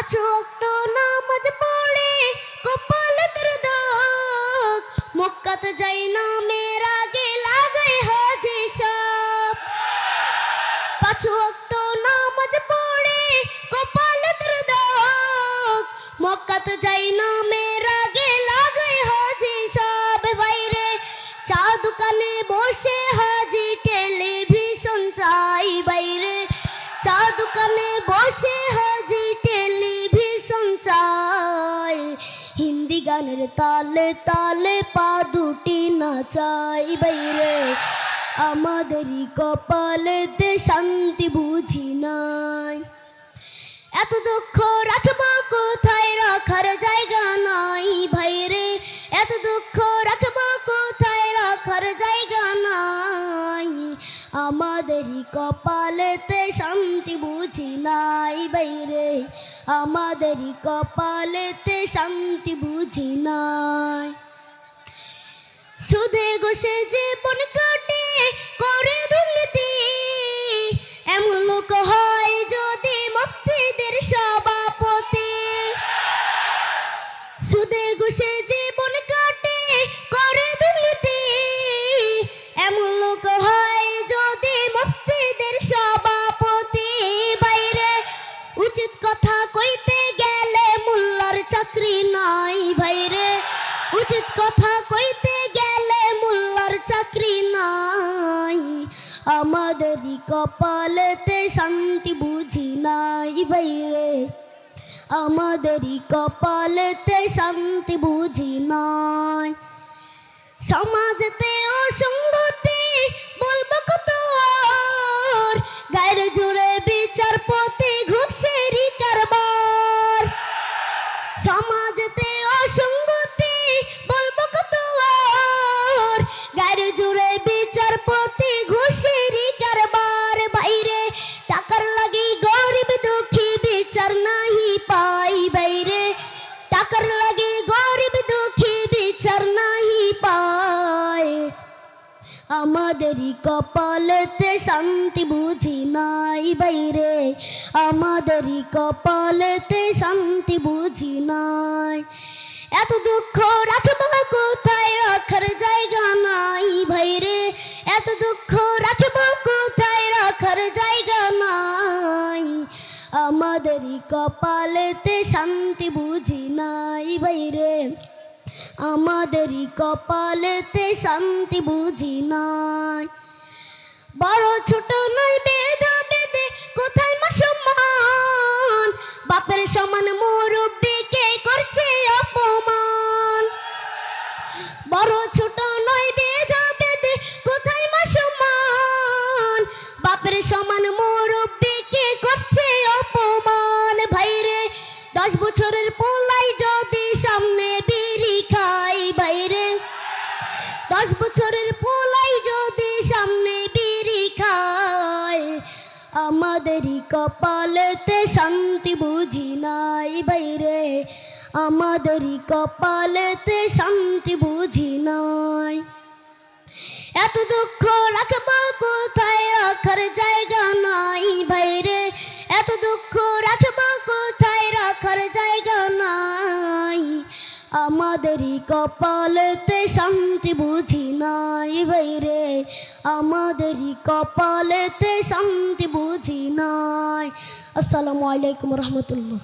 পাঁচ ওয়াক্ত নামাজ পড়ে কপাল দুর্দক মক্কাতে যাই না মেরা গে লাগাই হাজি সব। পাঁচ ওয়াক্ত নামাজ পড়ে কপাল দুর্দক মক্কাতে যাই না মেরা গে লাগাই হাজি সব। বাইরে চা দোকানে বসে হাজি টেলিভিশন চাই। বাইরে চা দোকানে বসে হাজি টেলিভিশন চাই। হিন্দি গানের তালে তালে পা দুটি নাচাই। বাইরে আমাদেরই কপালেতে শান্তি বুঝি নাই। এত দুঃখ রাখবো কোথায়, রাখার জায়গা নাই। ভাইরে এত দুঃখ রাখবো কোথায়, রাখার জায়গা নাই। আমাদেরই কপালেতে শান্তি বুঝি নাই। বাইরে আমাদেরই কপালেতে শান্তি বুঝি নাই। সুদে ঘুষে জীবন কাটে করে দুর্নীতি, এমন লোক হয় যদি মসজিদের সভাপতি। সুদে ঘুষে জীবন কাটে করে দুর্নীতি, এমন লোক হয় যদি মসজিদের সভাপতি। বাইরে উচিত কথা কইতে গেলে মোল্লার চাকরি নাই। বাইরে উচিত কথা কইতে গেলে মোল্লার চাকরি নাই। আমাদেরই কপালেতে শান্তি বুঝি নাই। বাইরে আমাদেরই কপালেতে শান্তি বুঝি নাই। সমাজেতে অসঙ্গতি বলবো কত আর, গায়ের জোরে বিচারপতি ঘুষেরই কারবার। সমাজেতে অসঙ্গতি বলবো কত আর, গায়ের জোরে বিচারপতি ঘুষেরই কারবার। বাইরে টাকার লাগি গরিব দুঃখী বিচার নাহি পাই। বাইরে টাকার লাগি গরিব দুঃখী বিচার নাহি পায়। আমাদেরই কপালেতে শান্তি বুঝি নাই। বাইরে আমাদেরই কপালেতে শান্তি বুঝি নাই। এত দুঃখ রাখবো কোথায়, রাখার জায়গা নাই। ভাইরে এত দুঃখ রাখবো কোথায়, রাখার জায়গা নাই। আমাদেরই কপালেতে শান্তি বুঝি নাই। বাইরে আমাদেরই কপালেতে শান্তি বুঝি নাই। বড় ছোট নয় বেধা বেদে কোথায় মা সম্মান, বাপের সমান মুরব্বিকে করছে অপমান। বড় ছোট নয় বেধা বেদে কোথায় মা সম্মান, বাপের সমান মুরব্বিকে করছে অপমান। ভাইরে 10 বছরের পোলাই যদি সামনে বিড়ি খাই। বাইরে 10 বছরের পোলাই যদি সামনে বিড়ি খায়। আমাদেরই কপালেতে শান্তি বুঝি নাই। বাইরে আমাদেরই কপালেতে শান্তি বুঝি নাই। এত দুঃখ রাখবো কোথায়, রাখার জায়গা নাই। বাইরে এত দুঃখ রাখবো কোথায়, রাখার জায়গা নাই। আমাদেরই কপালেতে শান্তি বুঝি নাই। বাইরে আমাদেরই কপালেতে শান্তি বুঝি নাই। আসসালামু আলাইকুম রহমতুল্লাহ।